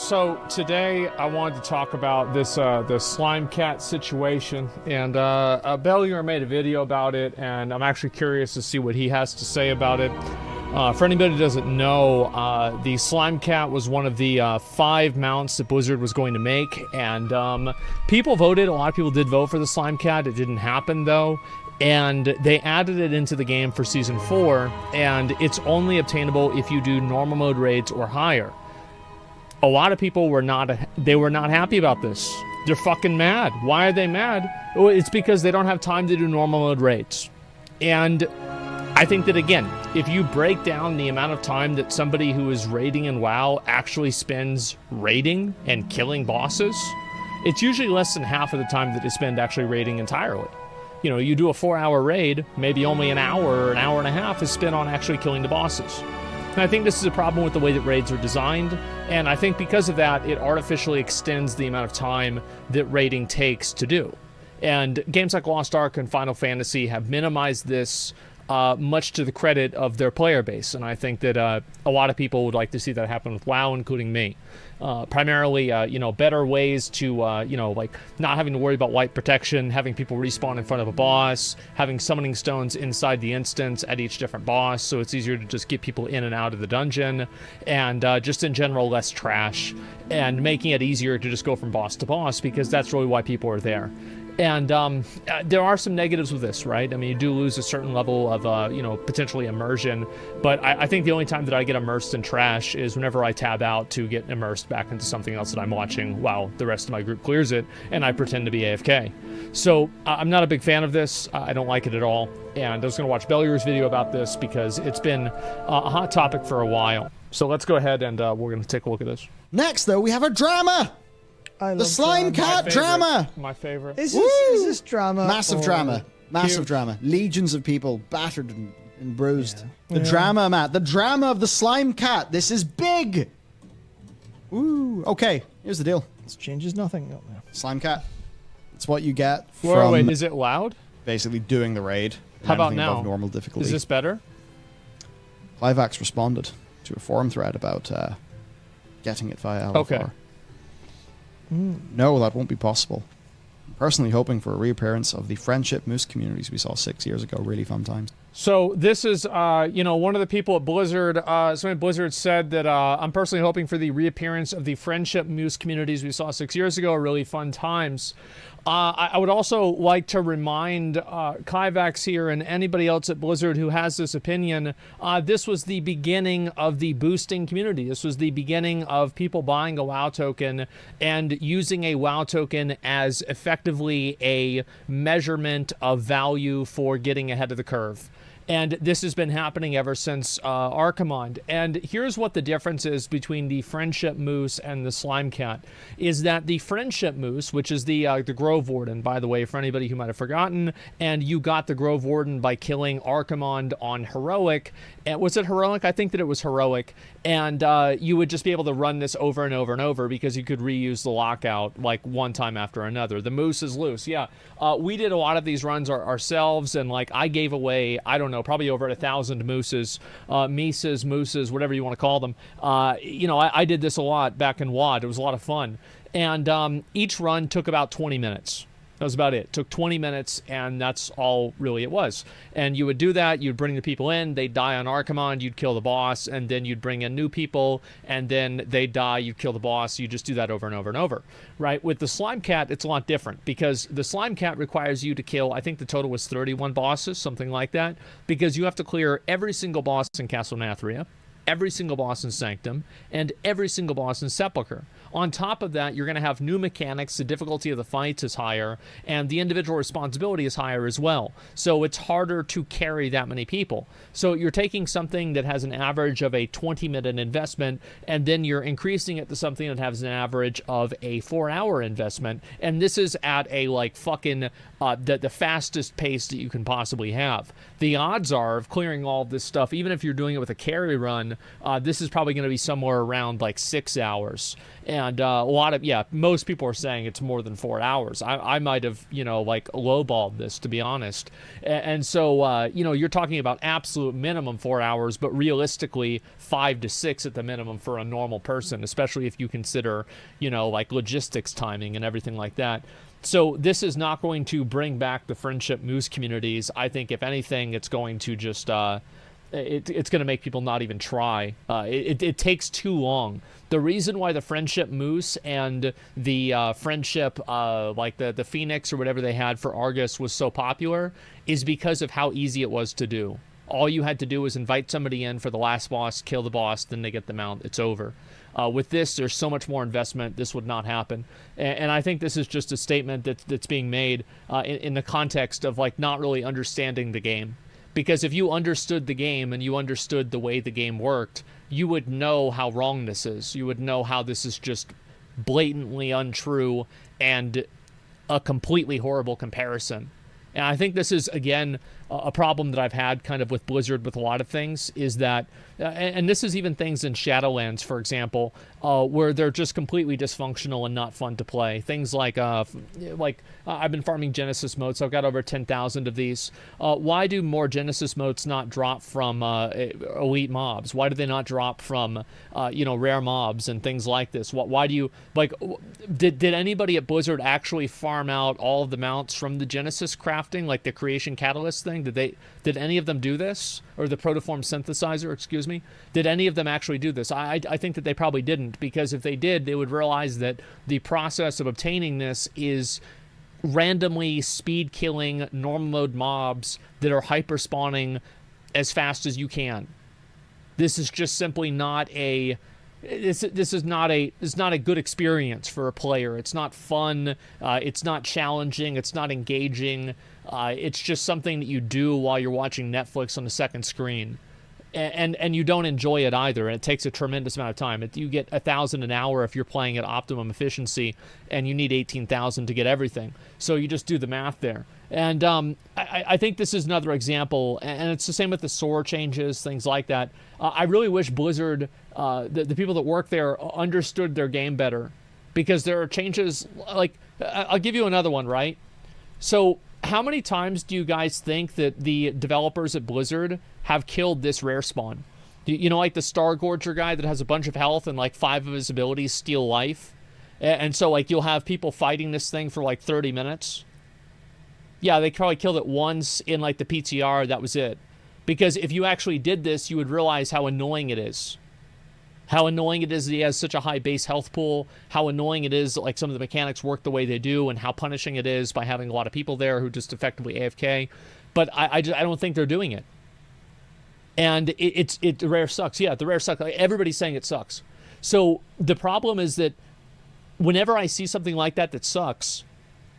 So today I wanted to talk about this the slime cat situation, and Bellier made a video about it, and I'm actually curious to see what he has to say about it. For anybody who doesn't know, the slime cat was one of the 5 mounts that Blizzard was going to make, and people voted. A lot of people did vote for the slime cat. It didn't happen though. And they added it into the game for Season 4, and it's only obtainable if you do normal mode raids or higher. A lot of people were not happy about this. They're fucking mad. Why are they mad? Well, it's because they don't have time to do normal mode raids. And I think that, again, if you break down the amount of time that somebody who is raiding in WoW actually spends raiding and killing bosses, it's usually less than half of the time that they spend actually raiding entirely. You know, you do a 4-hour raid, maybe only an hour or an hour and a half is spent on actually killing the bosses. And I think this is a problem with the way that raids are designed, and I think because of that, it artificially extends the amount of time that raiding takes to do. And games like Lost Ark and Final Fantasy have minimized this much to the credit of their player base, and I think that a lot of people would like to see that happen with WoW, including me. Primarily, better ways to, like not having to worry about wipe protection, having people respawn in front of a boss, having summoning stones inside the instance at each different boss, so it's easier to just get people in and out of the dungeon, and just in general, less trash, and making it easier to just go from boss to boss, because that's really why people are there. And there are some negatives with this, right? I mean, you do lose a certain level of, potentially immersion. But I think the only time that I get immersed in trash is whenever I tab out to get immersed back into something else that I'm watching while the rest of my group clears it, and I pretend to be AFK. So I'm not a big fan of this. I don't like it at all. And I was going to watch Bellier's video about this because it's been a hot topic for a while. So let's go ahead and we're going to take a look at this. Next, though, we have a drama. The slime cat drama. My favorite. Is this drama? Massive drama. Massive drama. Legions of people battered and bruised. Yeah. The drama, Matt. The drama of the slime cat. This is big. Ooh. Okay. Here's the deal. This changes nothing. No. Slime cat. It's what you get from. Wait, is it loud? Basically doing the raid. How about now? Above normal difficulty. Is this better? Clivax responded to a forum thread about getting it via LFR. Okay. No, that won't be possible. I'm personally hoping for a reappearance of the friendship moose communities we saw 6 years ago. Really fun times. So this is, one of the people at Blizzard, somebody at Blizzard said that I'm personally hoping for the reappearance of the friendship moose communities we saw 6 years ago. Really fun times. I would also like to remind Clivax here and anybody else at Blizzard who has this opinion, this was the beginning of the boosting community. This was the beginning of people buying a WoW token and using a WoW token as effectively a measurement of value for getting ahead of the curve. And this has been happening ever since Archimond. And here's what the difference is between the Friendship Moose and the Slime Cat, is that the Friendship Moose, which is the Grove Warden, by the way, for anybody who might have forgotten, and you got the Grove Warden by killing Archimond on Heroic. And was it Heroic? I think that it was Heroic. And you would just be able to run this over and over and over because you could reuse the lockout like one time after another. The Moose is loose. Yeah, we did a lot of these runs ourselves, and like I gave away, I don't know, probably over 1,000 mooses, mooses, whatever you want to call them. I did this a lot back in WoD. It was a lot of fun. And each run took about 20 minutes. That was about it. It took 20 minutes, and that's all really it was. And you would do that. You'd bring the people in. They'd die on Archimond. You'd kill the boss, and then you'd bring in new people, and then they'd die. You'd kill the boss. You just do that over and over and over, right? With the Slime Cat, it's a lot different because the Slime Cat requires you to kill, I think the total was 31 bosses, something like that, because you have to clear every single boss in Castle Nathria, every single boss in Sanctum, and every single boss in Sepulchre. On top of that, you're going to have new mechanics, the difficulty of the fights is higher, and the individual responsibility is higher as well. So it's harder to carry that many people. So you're taking something that has an average of a 20-minute investment, and then you're increasing it to something that has an average of a 4-hour investment, and this is at a, like, fucking, the fastest pace that you can possibly have. The odds are of clearing all of this stuff, even if you're doing it with a carry run, session, this is probably going to be somewhere around like 6 hours. And most people are saying it's more than 4 hours. I might have, like lowballed this, to be honest. And so, you're talking about absolute minimum 4 hours, but realistically 5 to 6 at the minimum for a normal person, especially if you consider, like logistics timing and everything like that. So this is not going to bring back the friendship moose communities. I think if anything, it's going to just it's going to make people not even try. It takes too long. The reason why the friendship moose and the friendship like the Phoenix or whatever they had for Argus was so popular is because of how easy it was to do. All you had to do was invite somebody in for the last boss, kill the boss, then they get the mount. It's over. With this, there's so much more investment. This would not happen. And I think this is just a statement that's being made in the context of like not really understanding the game. Because if you understood the game and you understood the way the game worked, you would know how wrong this is. You would know how this is just blatantly untrue and a completely horrible comparison. And I think this is, again, a problem that I've had kind of with Blizzard with a lot of things is that, and this is even things in Shadowlands, for example, where they're just completely dysfunctional and not fun to play. Things like I've been farming Genesis motes. I've got over 10,000 of these. Why do more Genesis motes not drop from elite mobs? Why do they not drop from, rare mobs and things like this? Why do you, did anybody at Blizzard actually farm out all of the mounts from the Genesis crafting, like the creation catalyst thing? Did any of them do this? Or the protoform synthesizer, excuse me? Did any of them actually do this? I think that they probably didn't, because if they did, they would realize that the process of obtaining this is randomly speed killing normal mode mobs that are hyper spawning as fast as you can. This is just simply not a this is not a good experience for a player. It's not fun. It's not challenging. It's not engaging. It's just something that you do while you're watching Netflix on the second screen. And you don't enjoy it either. And it takes a tremendous amount of time. You get 1,000 an hour if you're playing at optimum efficiency, and you need 18,000 to get everything. So you just do the math there. And I think this is another example, and it's the same with the SOAR changes, things like that. I really wish Blizzard, the people that work there, understood their game better, because there are changes. Like, I'll give you another one, right? So how many times do you guys think that the developers at Blizzard have killed this rare spawn? Like the Star Gorger guy that has a bunch of health and like 5 of his abilities steal life? And so like you'll have people fighting this thing for like 30 minutes. Yeah, they probably killed it once in like the PTR, that was it. Because if you actually did this, you would realize how annoying it is. How annoying it is that he has such a high base health pool, how annoying it is that like some of the mechanics work the way they do, and how punishing it is by having a lot of people there who just effectively AFK. But I don't think they're doing it. And the rare sucks. Yeah, the rare sucks. Like, everybody's saying it sucks. So the problem is that whenever I see something like that sucks,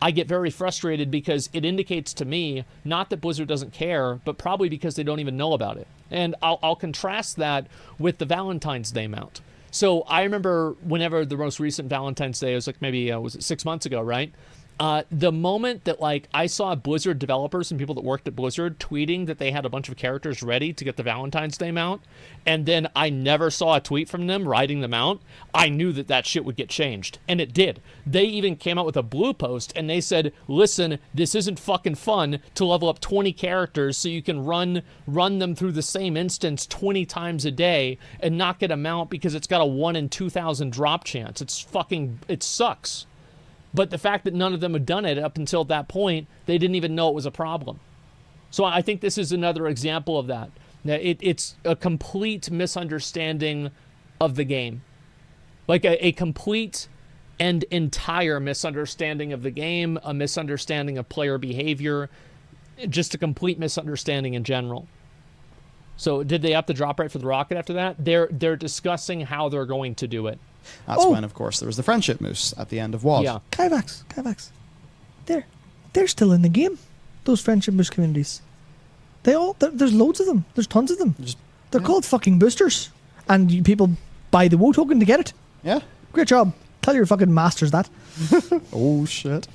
I get very frustrated, because it indicates to me, not that Blizzard doesn't care, but probably because they don't even know about it. And I'll contrast that with the Valentine's Day mount. So I remember whenever the most recent Valentine's Day, it was like maybe, was it 6 months ago, right? The moment that like I saw Blizzard developers and people that worked at Blizzard tweeting that they had a bunch of characters ready to get the Valentine's Day mount, and then I never saw a tweet from them writing the mount, I knew that shit would get changed. And it did. They even came out with a blue post and they said, listen, this isn't fucking fun to level up 20 characters so you can run them through the same instance 20 times a day and not get a mount because it's got a 1 in 2,000 drop chance. It sucks. But the fact that none of them had done it up until that point, they didn't even know it was a problem. So I think this is another example of that. It's a complete misunderstanding of the game. Like a complete and entire misunderstanding of the game, a misunderstanding of player behavior, just a complete misunderstanding in general. So did they up the drop rate for the rocket after that? They're discussing how they're going to do it. That's when, of course, there was the friendship moose at the end of WoD. Yeah. Kyvax. They're still in the game. Those friendship moose communities. There's loads of them. There's tons of them. They're called fucking boosters. And people buy the WoW token to get it. Yeah. Great job. Tell your fucking masters that. Oh, shit.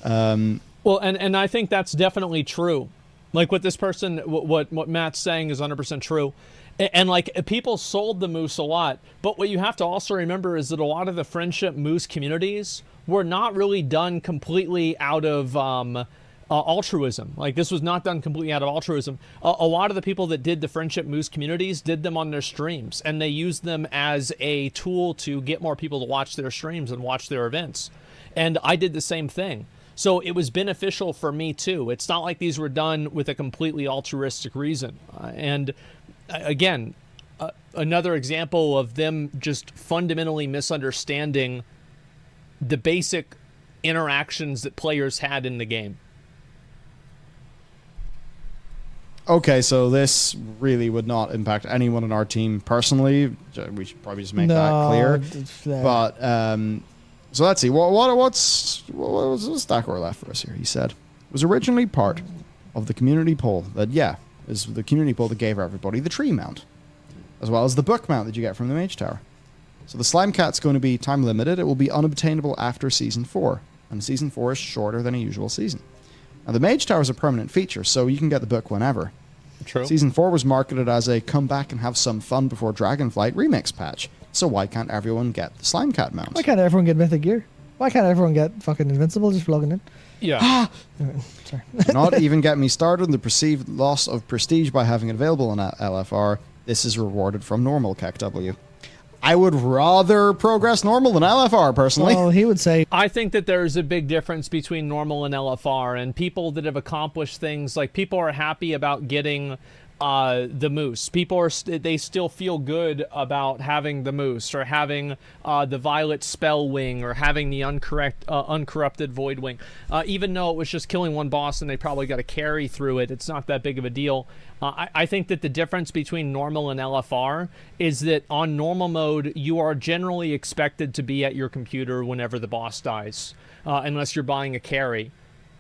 Well, and I think that's definitely true. Like what this person, what Matt's saying is 100% true. And like people sold the moose a lot, but what you have to also remember is that a lot of the friendship moose communities were not really done completely out of altruism. Like this was not done completely out of altruism. A lot of the people that did the friendship moose communities did them on their streams, and they used them as a tool to get more people to watch their streams and watch their events. And I did the same thing. So it was beneficial for me too. It's not like these were done with a completely altruistic reason. And again, another example of them just fundamentally misunderstanding the basic interactions that players had in the game. Okay, so this really would not impact anyone on our team personally. We should probably just make that clear. But so let's see. What's Stackor left for us here? He said it was originally part of the community poll that is the community poll that gave everybody the tree mount, as well as the book mount that you get from the Mage Tower. So the Slime Cat's going to be time limited. It will be unobtainable after Season 4, and Season 4 is shorter than a usual season. Now the Mage Tower is a permanent feature, so you can get the book whenever. True. Season 4 was marketed as a come back and have some fun before Dragonflight remix patch. So why can't everyone get the Slime Cat mount? Why can't everyone get Mythic Gear? Why can't everyone get fucking Invincible just for logging in? Yeah. Sorry. Not even get me started on the perceived loss of prestige by having it available on LFR. This is rewarded from normal CatW. I would rather progress normal than LFR, personally. Well, he would say... I think that there's a big difference between normal and LFR, and people that have accomplished things, like people are happy about getting the moose. People they still feel good about having the moose, or having the violet spell wing, or having the uncorrupted void wing. Even though it was just killing one boss and they probably got to carry through it, it's not that big of a deal. I think that the difference between normal and LFR is that on normal mode, you are generally expected to be at your computer whenever the boss dies, unless you're buying a carry.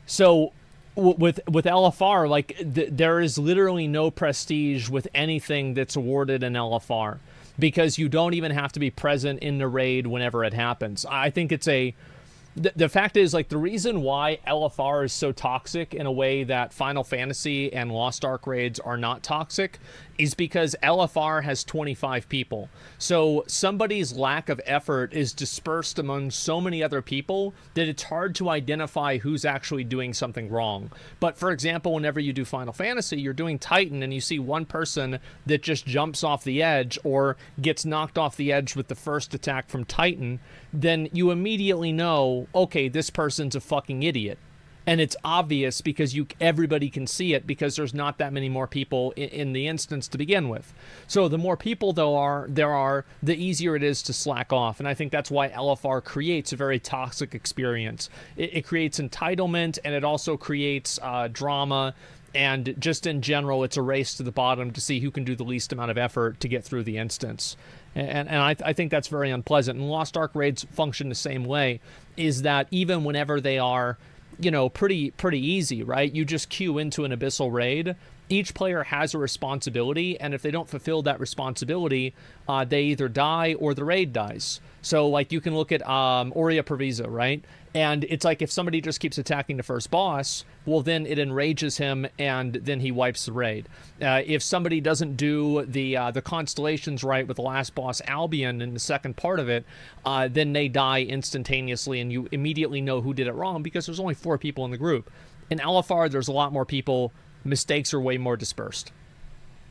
So with LFR, like there is literally no prestige with anything that's awarded in LFR, because you don't even have to be present in the raid whenever it happens. I think it's the fact is, like, the reason why LFR is so toxic in a way that Final Fantasy and Lost Ark raids are not toxic is because LFR has 25 people. So somebody's lack of effort is dispersed among so many other people that it's hard to identify who's actually doing something wrong. But for example, whenever you do Final Fantasy, you're doing Titan and you see one person that just jumps off the edge or gets knocked off the edge with the first attack from Titan, then you immediately know, okay, this person's a fucking idiot. And it's obvious because everybody can see it, because there's not that many more people in the instance to begin with. So the more people there are, the easier it is to slack off. And I think that's why LFR creates a very toxic experience. It creates entitlement, and it also creates drama. And just in general, it's a race to the bottom to see who can do the least amount of effort to get through the instance. And I think that's very unpleasant. And Lost Ark raids function the same way, is that even whenever they are, you know, pretty easy, right? You just queue into an Abyssal raid. Each player has a responsibility, and if they don't fulfill that responsibility, they either die or the raid dies. So, like, you can look at Aurea Provisa, right? And it's like if somebody just keeps attacking the first boss, well, then it enrages him, and then he wipes the raid. If somebody doesn't do the constellations right with the last boss, Albion, in the second part of it, then they die instantaneously, and you immediately know who did it wrong because there's only 4 people in the group. In LFR, there's a lot more people. Mistakes are way more dispersed.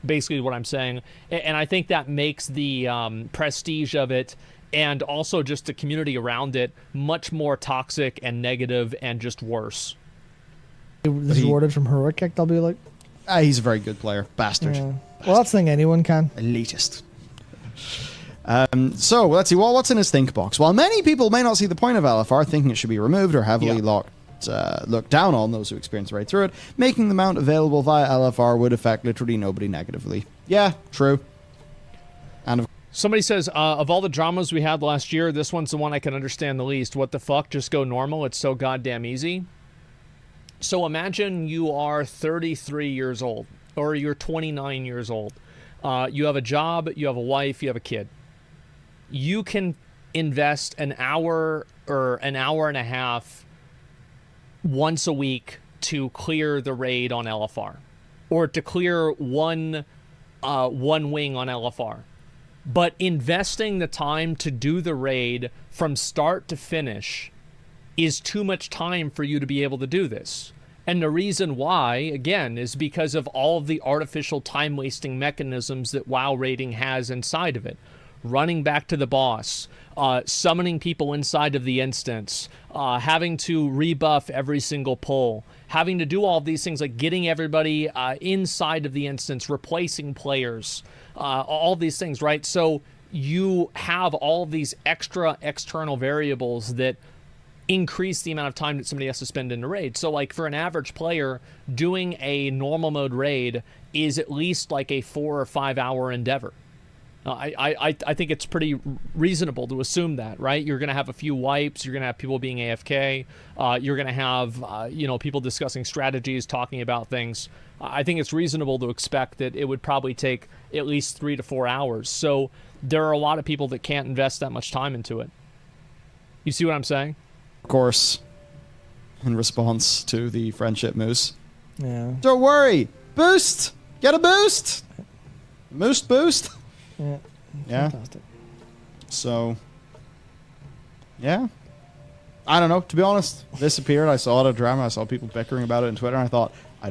Basically what I'm saying. And I think that makes the prestige of it, and also just the community around it, much more toxic and negative and just worse. This is awarded from Heroic Kick, they'll be like... He's a very good player. Bastard. Yeah. Well, that's the thing anyone can. Elitist. So, let's see. Well, what's in his think box? While many people may not see the point of LFR, thinking it should be removed or heavily looked down on those who experience right through it, making the mount available via LFR would affect literally nobody negatively. Yeah, true. And somebody says, of all the dramas we had last year, this one's the one I can understand the least. What the fuck? Just go normal. It's so goddamn easy. So imagine you are 33 years old, or you're 29 years old. You have a job, you have a wife, you have a kid. You can invest an hour or an hour and a half once a week to clear the raid on LFR, or to clear one one wing on LFR. But investing the time to do the raid from start to finish is too much time for you to be able to do this. And the reason why, again, is because of all of the artificial time-wasting mechanisms that WoW raiding has inside of it. Running back to the boss, summoning people inside of the instance, having to rebuff every single pull, having to do all of these things like getting everybody inside of the instance, replacing players, all these things, right? So you have all of these extra external variables that increase the amount of time that somebody has to spend in the raid. So like for an average player, doing a normal mode raid is at least like a 4 or 5 hour endeavor. I think it's pretty reasonable to assume that, right? You're going to have a few wipes. You're going to have people being AFK. You're going to have, people discussing strategies, talking about things. I think it's reasonable to expect that it would probably take at least 3 to 4 hours. So there are a lot of people that can't invest that much time into it. You see what I'm saying? Of course, in response to the friendship moose. Yeah. Don't worry. Boost. Get a boost. Moose boost. Yeah. Yeah. Fantastic. So, yeah. I don't know. To be honest, this appeared. I saw it at drama. I saw people bickering about it on Twitter. And I thought, I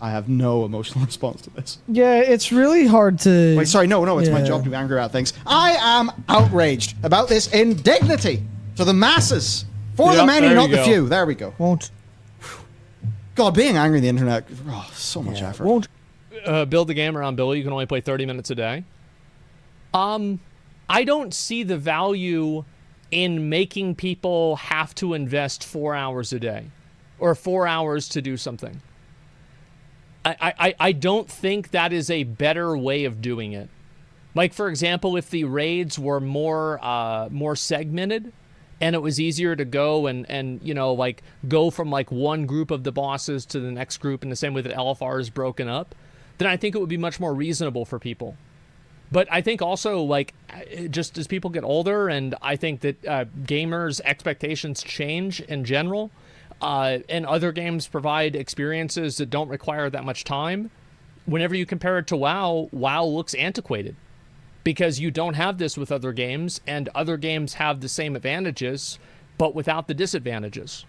have no emotional response to this. Yeah, it's really hard to... Wait, sorry. No. It's my job to be angry about things. I am outraged about this indignity to the masses. For the many, not the few. There we go. Won't. God, being angry on the internet, so much effort. Won't. Build the game around Billy. You can only play 30 minutes a day. I don't see the value in making people have to invest 4 hours a day or 4 hours to do something. I don't think that is a better way of doing it. Like, for example, if the raids were more segmented and it was easier to go and go from like one group of the bosses to the next group in the same way that LFR is broken up, then I think it would be much more reasonable for people. But I think also, like, just as people get older, and I think that gamers' expectations change in general, and other games provide experiences that don't require that much time, whenever you compare it to WoW, WoW looks antiquated. Because you don't have this with other games, and other games have the same advantages, but without the disadvantages.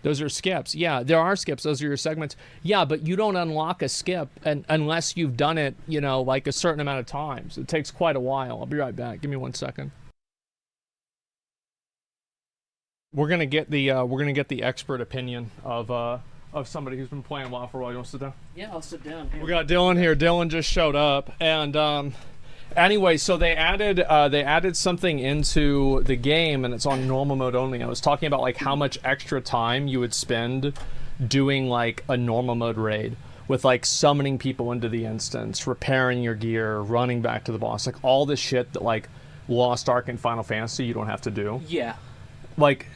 Those are skips. Yeah, there are skips. Those are your segments. Yeah, but you don't unlock a skip unless you've done it, like a certain amount of times. It takes quite a while. I'll be right back. Give me 1 second. We're gonna get the expert opinion of somebody who's been playing WoW for a while. You want to sit down? Yeah, I'll sit down. We got Dylan here. Dylan just showed up, and anyway, so they added something into the game, and it's on normal mode only. I was talking about like how much extra time you would spend doing like a normal mode raid with like summoning people into the instance, repairing your gear, running back to the boss, like all this shit that like Lost Ark and Final Fantasy you don't have to do. Yeah. Like,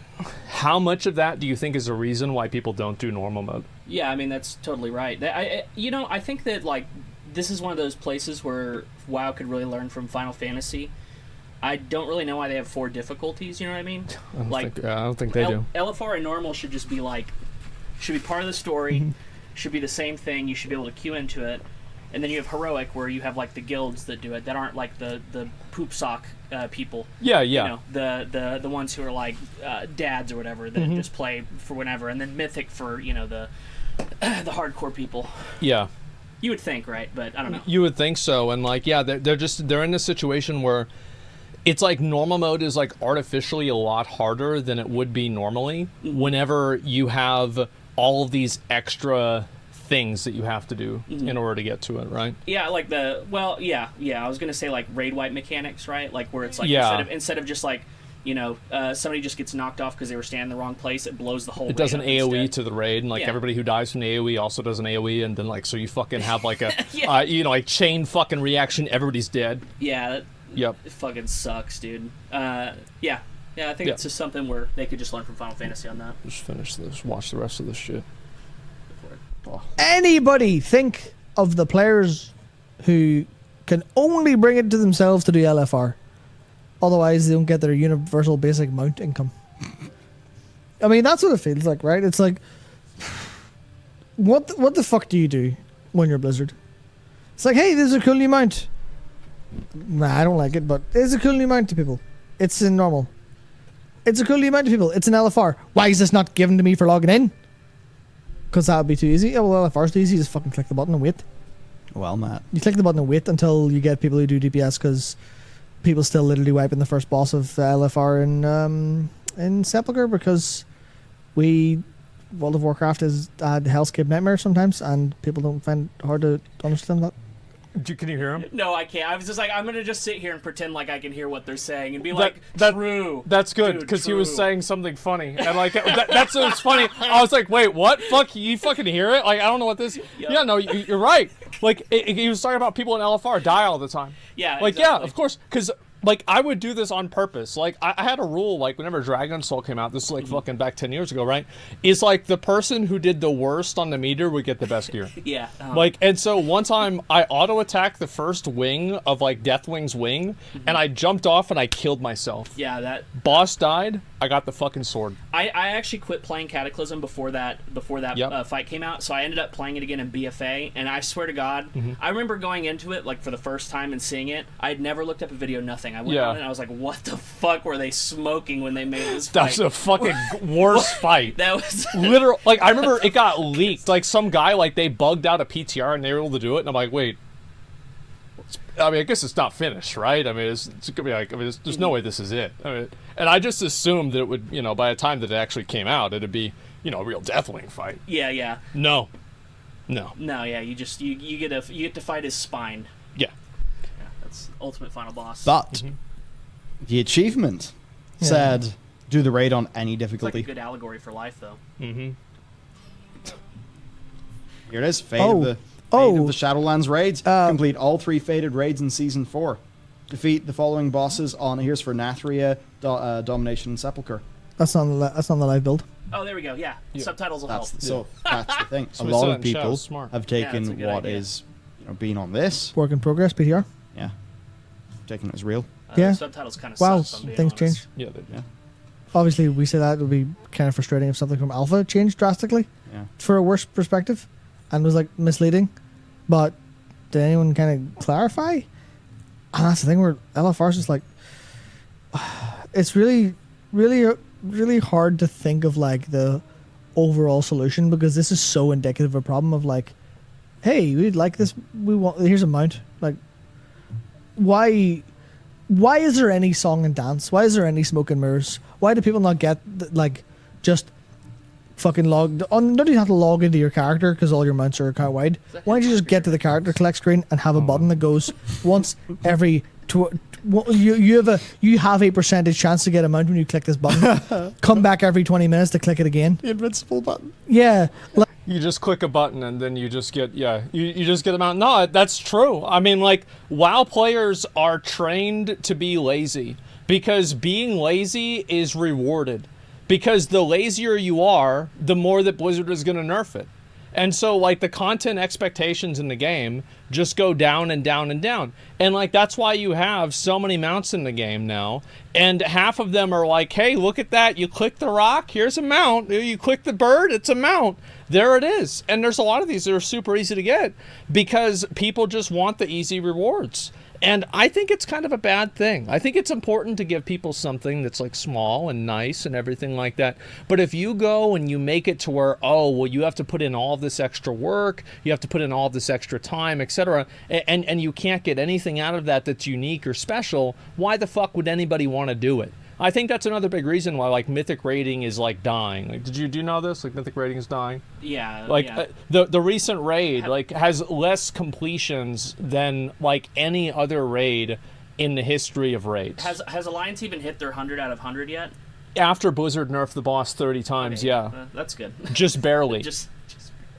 how much of that do you think is a reason why people don't do normal mode? Yeah, I mean that's totally right. I think that like this is one of those places where WoW could really learn from Final Fantasy. I don't really know why they have 4 difficulties, you know what I mean? I don't think they do. LFR and normal should just be like, should be part of the story, should be the same thing, you should be able to queue into it. And then you have heroic where you have like the guilds that do it, that aren't like the poop sock people. Yeah. The ones who are like dads or whatever that just play for whenever. And then mythic for, the hardcore people. Yeah. You would think, right? But I don't know. You would think so, and like, yeah, they're in a situation where it's like normal mode is like artificially a lot harder than it would be normally whenever you have all of these extra things that you have to do in order to get to it, right? Yeah, like I was gonna say like raid wipe mechanics, right? Like where it's like instead of just like somebody just gets knocked off because they were standing in the wrong place, it blows the whole raid. It does an AoE instead. to the raid, and like everybody who dies from the AoE also does an AoE, and then like so you fucking have like a like chain fucking reaction, everybody's dead. Yeah. Yep. It fucking sucks, dude. I think it's just something where they could just learn from Final Fantasy on that. Just finish this, watch the rest of this shit. Anybody think of the players who can only bring it to themselves to do LFR? Otherwise, they don't get their universal basic mount income. I mean, that's what it feels like, right? It's like, what the fuck do you do when you're Blizzard? It's like, hey, this is a cool new mount. Nah, I don't like it, but it's a cool new mount to people. It's in normal. It's a cool new mount to people. It's an LFR. Why is this not given to me for logging in? Because that would be too easy. Yeah, well, LFR's too easy. Just fucking click the button and wait. Well, Matt. You click the button and wait until you get people who do DPS, because people still literally wiping the first boss of LFR in Sepulchre, because World of Warcraft is a hellscape nightmare sometimes, and people don't find it hard to understand that. Can you hear him? No, I can't. I was just like, I'm gonna just sit here and pretend like I can hear what they're saying and be true. That's good, because he was saying something funny, and like that's what's funny. I was like, wait, what? Fuck, you fucking hear it? Like, I don't know what this. Yep. Yeah, no, you're right. Like, he was talking about people in LFR die all the time. Yeah, like exactly. Yeah, of course, because. Like, I would do this on purpose. Like, I had a rule, like, whenever Dragon Soul came out, this is, like, fucking back 10 years ago, right? Is, like, the person who did the worst on the meter would get the best gear. Yeah. Like, and so one time, I auto-attacked the first wing of, like, Deathwing's wing, and I jumped off and I killed myself. Yeah, that... Boss died, I got the fucking sword. I actually quit playing Cataclysm before that Yep. Fight came out, so I ended up playing it again in BFA, and I swear to God, I remember going into it, like, for the first time and seeing it. I had never looked up a video, nothing. I went on and I was like, what the fuck were they smoking when they made this fight? That's a fucking worst fight. That was... Literal, like, I remember it got leaked. Like, some guy, like, they bugged out a PTR and they were able to do it, and I'm like, wait. I mean, I guess it's not finished, right? I mean, it's gonna be like, I mean, there's no way this is it. I mean, and I just assumed that it would, you know, by the time that it actually came out, it'd be, you know, a real Deathwing fight. Yeah. No, yeah, you get to fight his spine. Yeah. That's ultimate final boss. But the achievement said, do the raid on any It's like difficulty. a good allegory for life, though. Mm-hmm. Here it is. Fate of the Shadowlands raids. Complete all 3 fated raids in Season 4. Defeat the following bosses on, here's for Nathria, Domination, and Sepulchre. That's on the live build. Oh, there we go. Yeah, subtitles will help. So that's the thing. So a we lot said of in people Shadow's smart. have that's a taken good what idea. is, you know, being on this. Work in progress, PTR. Yeah. Taking it as real. Yeah. The subtitles kind of Wow, suck, if I'm being things honest. change. Yeah, they do. Yeah. Obviously, we say that it would be kind of frustrating if something from Alpha changed drastically Yeah. for a worse perspective and was like misleading. But did anyone kind of clarify? And that's the thing where LFR is just like, it's really, really, really hard to think of like the overall solution, because this is so indicative of a problem of like, hey, we'd like this, here's a mount. Like, why is there any song and dance? Why is there any smoke and mirrors? Why do people not get like just fucking log on? Don't you have to log into your character because all your mounts are account wide? Why don't you just get to the character collect screen and have a button that goes once every you have a percentage chance to get a mount when you click this button. Come back every 20 minutes to click it again. The invincible button. Yeah. You just click a button and then you just get, you just get them out. No, that's true. I mean, like, WoW players are trained to be lazy because being lazy is rewarded. Because the lazier you are, the more that Blizzard is going to nerf it. And so, like, the content expectations in the game just go down and down and down. And, like, that's why you have so many mounts in the game now. And half of them are like, hey, look at that. You click the rock, here's a mount. You click the bird, it's a mount. There it is. And there's a lot of these that are super easy to get because people just want the easy rewards. And I think it's kind of a bad thing. I think it's important to give people something that's like small and nice and everything like that. But if you go and you make it to where, oh, well, you have to put in all this extra work, you have to put in all this extra time, etc., and you can't get anything out of that that's unique or special, why the fuck would anybody want to do it? I think that's another big reason why, like, mythic rating is like dying. Like, do you know this? Like, mythic rating is dying. Yeah. Like yeah. The recent raid like has less completions than like any other raid in the history of raids. Has Alliance even hit their 100 out of 100 yet? After Blizzard nerfed the boss 30 times, Okay, yeah, that's good. just barely. just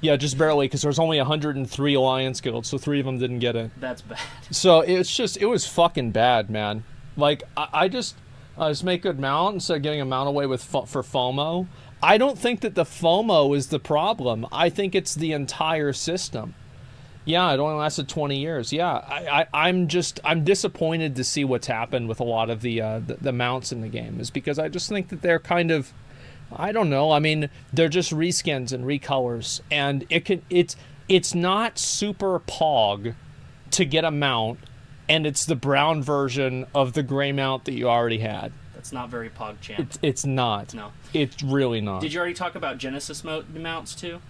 Just barely, because there's only 103 Alliance guilds, so 3 of them didn't get it. that's bad. So it was fucking bad, man. Like I just make good mount instead of getting a mount away with for FOMO. I don't think that the FOMO is the problem. I think it's the entire system. Yeah, it only lasted 20 years. Yeah, I'm disappointed to see what's happened with a lot of the mounts in the game, is because I just think that they're kind of, I don't know. I mean, they're just reskins and recolors, and it's not super pog to get a mount, and it's the brown version of the gray mount that you already had. That's not very PogChamp. It's not. No. It's really not. Did you already talk about Genesis mounts too?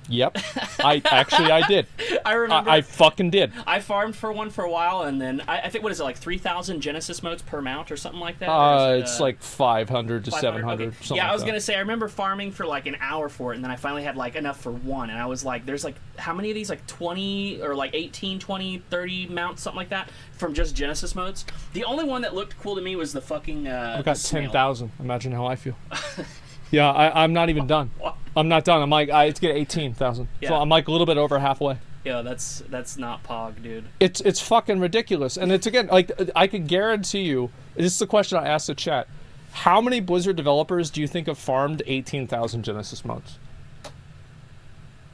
Yep. I did. I remember. I fucking did. I farmed for one for a while, and then I think, what is it, like 3,000 Genesis motes per mount or something like that? It's like 500 to 700. Okay. Something Yeah, like I was that. gonna say I remember farming for like an hour for it, and then I finally had like enough for one, and I was like, "There's like how many of these? Like 20 or like 18, 20, 30 mounts, something like that, from just Genesis modes." The only one that looked cool to me was the fucking. I've got 10,000. Imagine how I feel. Yeah, I'm not even done. I'm not done. I'm like, it's get 18,000. Yeah. So I'm like a little bit over halfway. Yeah, that's not Pog, dude. It's fucking ridiculous. And it's, again, like, I can guarantee you, this is the question I asked the chat. How many Blizzard developers do you think have farmed 18,000 Genesis modes?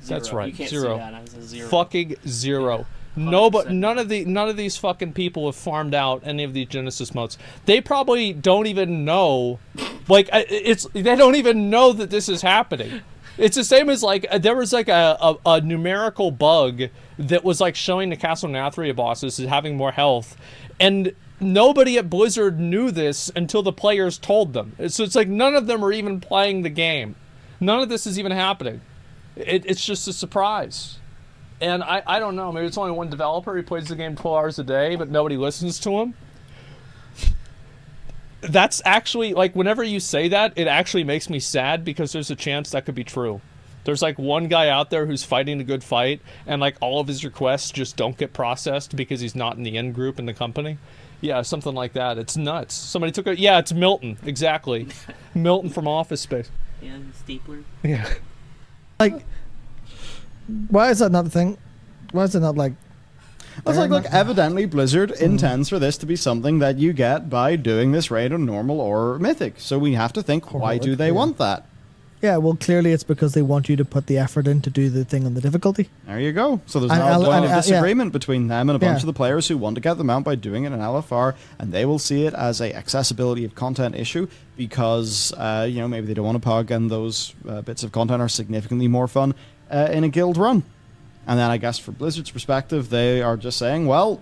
Zero. That's right. You can't Zero. see that. It's a zero. Fucking zero. Yeah. No, but 100%. none of these fucking people have farmed out any of these Genesis modes. They probably don't even know, like, they don't even know that this is happening. It's the same as, like, there was like a numerical bug that was like showing the Castle Nathria bosses as having more health, and nobody at Blizzard knew this until the players told them. So it's like none of them are even playing the game. None of this is even happening. It's just a surprise. And I don't know, maybe it's only one developer who plays the game 12 hours a day, but nobody listens to him. That's actually, like, whenever you say that, it actually makes me sad, because there's a chance that could be true. There's, like, one guy out there who's fighting a good fight, and, like, all of his requests just don't get processed because he's not in the end group in the company. Yeah, something like that. It's nuts. Somebody took a... Yeah, it's Milton. Exactly. Milton from Office Space. Yeah, stapler. Yeah. Like, why is that not the thing? Why is it not like? It's like, look, evidently Blizzard intends for this to be something that you get by doing this raid on normal or mythic. So we have to think, why do they want that? Yeah, well, clearly it's because they want you to put the effort in to do the thing on the difficulty. There you go. So there's And now a point of yeah. disagreement between them and a bunch Yeah. of the players who want to get them out by doing it in LFR, and they will see it as a accessibility of content issue because, maybe they don't want to pog, and those bits of content are significantly more fun in a guild run. And then I guess from Blizzard's perspective, they are just saying, well,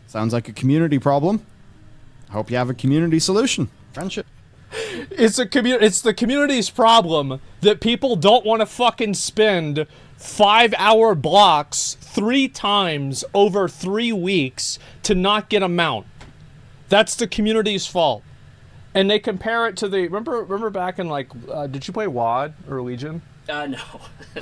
sounds like a community problem. Hope you have a community solution. Friendship. It's the community's problem that people don't want to fucking spend 5-hour blocks 3 times over 3 weeks to not get a mount. That's the community's fault. And they compare it to the... Remember back in, like... did you play WoD or Legion? No.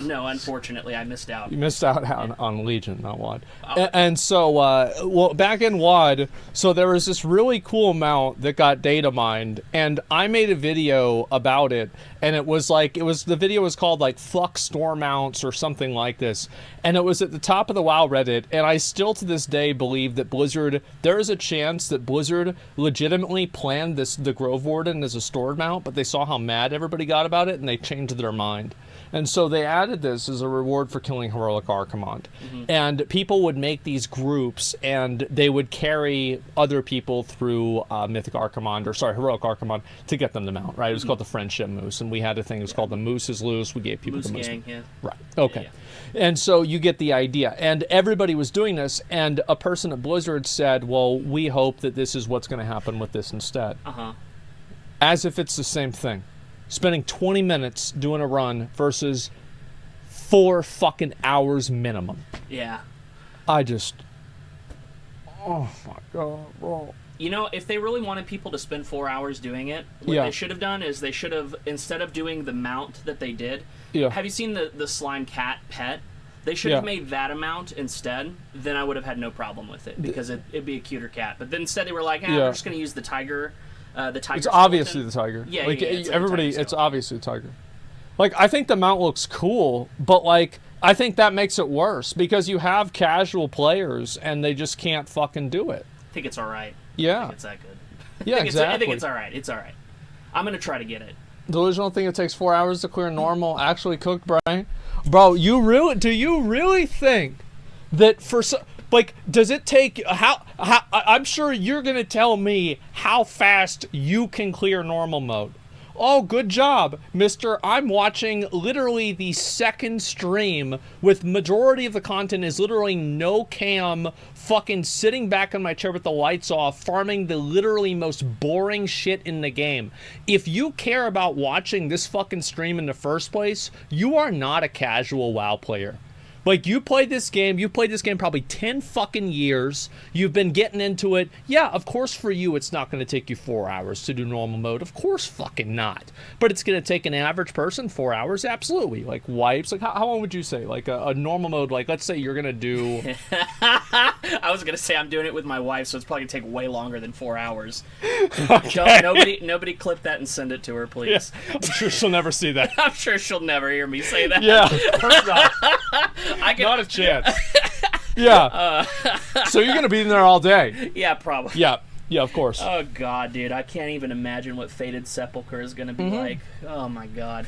No, unfortunately, I missed out. You missed out on Legion, not WoD. And so, back in WoD, so there was this really cool mount that got data mined, and I made a video about it, and the video was called, like, Fuck Store Mounts or something like this, and it was at the top of the WoW Reddit, and I still to this day believe that there is a chance that Blizzard legitimately planned the Grove Warden as a stored mount, but they saw how mad everybody got about it, and they changed their mind. And so they added this as a reward for killing Heroic Archimond. Mm-hmm. And people would make these groups, and they would carry other people through Heroic Archimond to get them to mount, right? It was called the Friendship Moose, and we had a thing that was called the Moose is Loose. We gave people Moose the Moose. Gang, yeah. Right, okay. Yeah. And so you get the idea. And everybody was doing this, and a person at Blizzard said, well, we hope that this is what's going to happen with this instead. Uh-huh. As if it's the same thing. Spending 20 minutes doing a run versus 4 fucking hours minimum. Yeah. Oh my god, bro. You know, if they really wanted people to spend 4 hours doing it, what they should have done is they should have, instead of doing the mount that they did, have you seen the slime cat pet? They should have made that amount instead. Then I would have had no problem with it because it'd be a cuter cat. But then instead they were like, we're just going to use the tiger. It's skeleton. Obviously the tiger. Yeah, like, it's everybody, like it's obviously the tiger. Like, I think the mount looks cool, but, like, I think that makes it worse because you have casual players and they just can't fucking do it. I think it's all right. Yeah. I think it's that good. Yeah, exactly. I think it's all right. It's all right. I'm going to try to get it. Delusional thing it takes 4 hours to clear normal, actually cooked, Brian. Bro, do you really think that does it take how I'm sure you're going to tell me how fast you can clear normal mode. oh, good job, Mr. I'm watching literally the second stream with majority of the content is literally no cam, fucking sitting back on my chair with the lights off, farming the literally most boring shit in the game. If you care about watching this fucking stream in the first place, you are not a casual WoW player. Like, you've played this game probably 10 fucking years. You've been getting into it. Yeah, of course for you it's not going to take you 4 hours to do normal mode. Of course fucking not. But it's going to take an average person 4 hours? Absolutely. Like, wipes. Like, how long would you say? Like, a normal mode, like, let's say you're going to do... I was going to say I'm doing it with my wife, so it's probably going to take way longer than 4 hours. Okay. Nobody clip that and send it to her, please. Yeah, I'm sure she'll never see that. I'm sure she'll never hear me say that. Yeah, of course not. Not a chance. Yeah. So you're going to be in there all day. Yeah, probably. Yeah, of course. Oh, God, dude. I can't even imagine what Fated Sepulchre is going to be like. Oh, my God.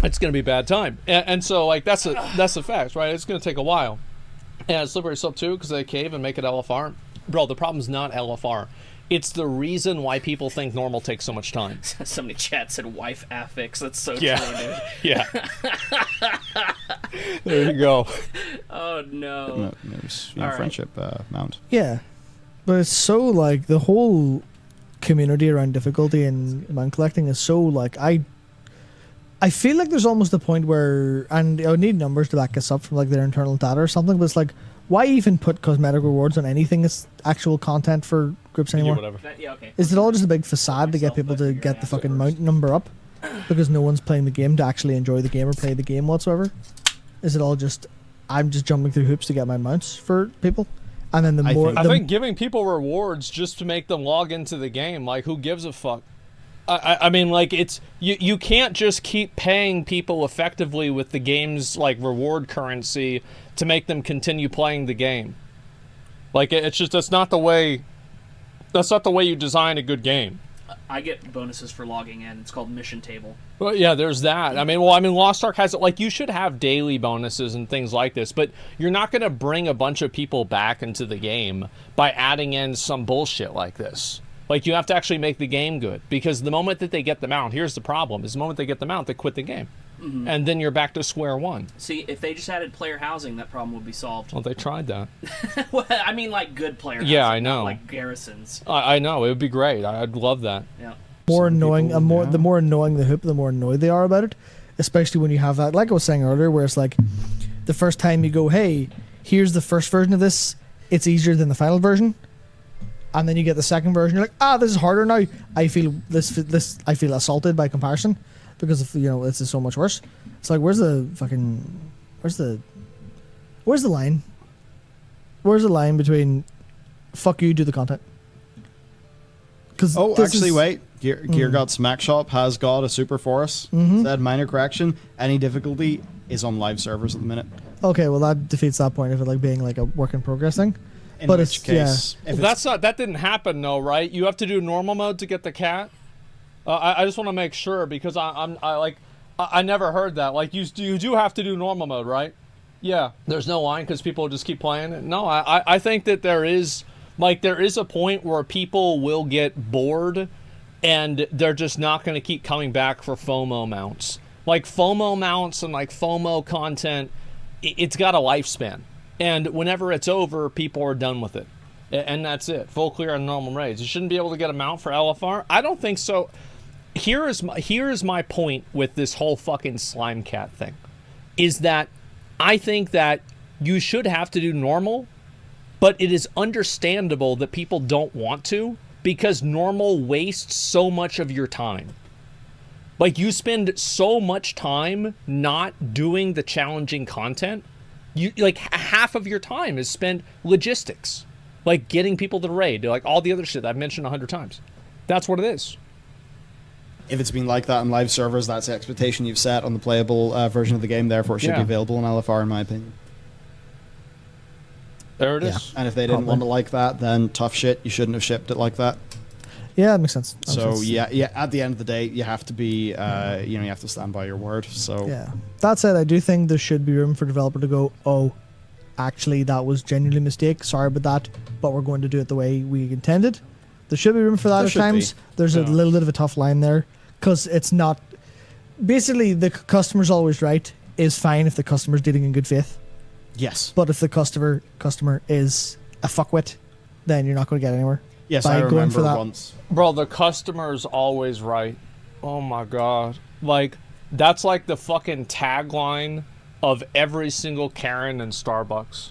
It's going to be a bad time. And so, like, that's a fact, right? It's going to take a while. And it's slippery slope, too, because they cave and make it LFR. Bro, the problem's not LFR. It's the reason why people think normal takes so much time. Somebody chat said wife affix. That's so yeah. true, dude. Yeah. There you go. Oh, no. There's All right. friendship mount. Yeah, but it's so like the whole community around difficulty and mount collecting is so like I feel like there's almost a point where, and I would need numbers to back us up from like their internal data or something, but it's like, why even put cosmetic rewards on anything as actual content for groups anymore? Whatever. Yeah, okay. Is it all just a big facade to get people to get the fucking mount number up because no one's playing the game to actually enjoy the game or play the game whatsoever? Is it all just, I'm just jumping through hoops to get my mounts for people? And then I think giving people rewards just to make them log into the game, like, who gives a fuck? I mean, like, it's you can't just keep paying people effectively with the game's like reward currency to make them continue playing the game. Like, it's just that's not the way you design a good game. I get bonuses for logging in. It's called Mission Table. Well, yeah, there's that. I mean, Lost Ark has it. Like, you should have daily bonuses and things like this, but you're not going to bring a bunch of people back into the game by adding in some bullshit like this. Like, you have to actually make the game good, because the moment that they get the mount, here's the problem, is the moment they get the mount, they quit the game. Mm-hmm. And then you're back to square one. See, if they just added player housing, that problem would be solved. Well, they tried that. Well, I mean, like, good player housing. Yeah, I know. Not like garrisons. I know. It would be great. I'd love that. Yeah. More annoying, the more annoying the hoop, the more annoyed they are about it. Especially when you have that, like I was saying earlier, where it's like, the first time you go, hey, here's the first version of this, it's easier than the final version. And then you get the second version, you're like, this is harder now. I feel I feel assaulted by comparison because of, this is so much worse. It's like, where's the line? Where's the line between fuck you, do the content? Wait. Gear God's Mac Shop has got a super for us. Said minor correction. Any difficulty is on live servers at the minute. Okay, well that defeats that point of it like being like a work in progress thing. In which case, that didn't happen though, right? You have to do normal mode to get the cat. I just want to make sure, because I never heard that. Like, you do have to do normal mode, right? Yeah. There's no line because people just keep playing it. No, I think that there is a point where people will get bored, and they're just not going to keep coming back for FOMO mounts. Like, FOMO mounts and like FOMO content, it's got a lifespan. And whenever it's over, people are done with it. And that's it. Full clear on normal raids. You shouldn't be able to get a mount for LFR? I don't think so. Here is my point with this whole fucking slime cat thing. Is that I think that you should have to do normal, but it is understandable that people don't want to, because normal wastes so much of your time. Like, you spend so much time not doing the challenging content. You like half of your time is spent logistics, like getting people to the raid, like all the other shit I've mentioned 100 times. That's what it is. If it's been like that in live servers, that's the expectation you've set on the playable version of the game. Therefore, it should be available in LFR, in my opinion. There it is. And if they didn't want it like that, then tough shit. You shouldn't have shipped it like that. Yeah, that makes sense. Yeah. At the end of the day, you have to be, you have to stand by your word. So yeah. That said, I do think there should be room for developer to go, oh, actually, that was genuinely a mistake. Sorry about that, but we're going to do it the way we intended. There should be room for that at times. There's a little bit of a tough line there, because it's not. Basically, the customer's always right is fine if the customer's dealing in good faith. Yes. But if the customer is a fuckwit, then you're not going to get anywhere. Yes, by I going remember for that. once. Bro, the customer's always right. Oh my god. Like, that's like the fucking tagline of every single Karen in Starbucks.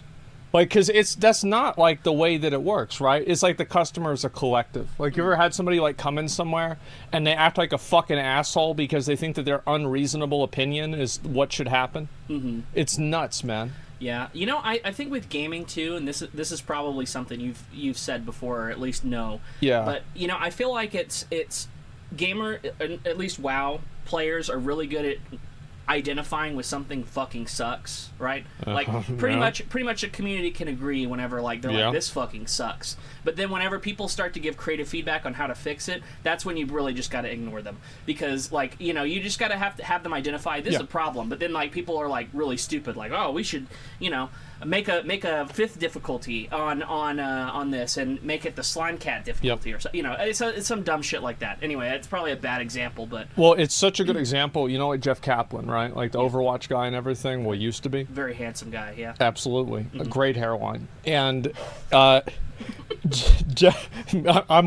Like, because that's not like the way that it works, right? It's like the customer is a collective. Like, you ever had somebody like come in somewhere and they act like a fucking asshole because they think that their unreasonable opinion is what should happen? Mm-hmm. It's nuts, man. Yeah, you know, I think with gaming too, and this is probably something you've said before, or at least know. Yeah. But you know, I feel like it's gamer, at least WoW players are really good at identifying with something fucking sucks, right? Like pretty much a community can agree whenever like they're like, this fucking sucks. But then whenever people start to give creative feedback on how to fix it, that's when you really just got to ignore them, because like, you know, you just got to have them identify this is a problem. But then like people are like really stupid, like, oh, we should, you know, make a fifth difficulty on this and make it the slime cat difficulty or so, you know, it's some dumb shit like that. Anyway, it's probably a bad example, but well, it's such a good example. You know, like Jeff Kaplan, right? Like the Overwatch guy and everything. Well, used to be very handsome guy. Yeah, absolutely, a great hairline. And I'm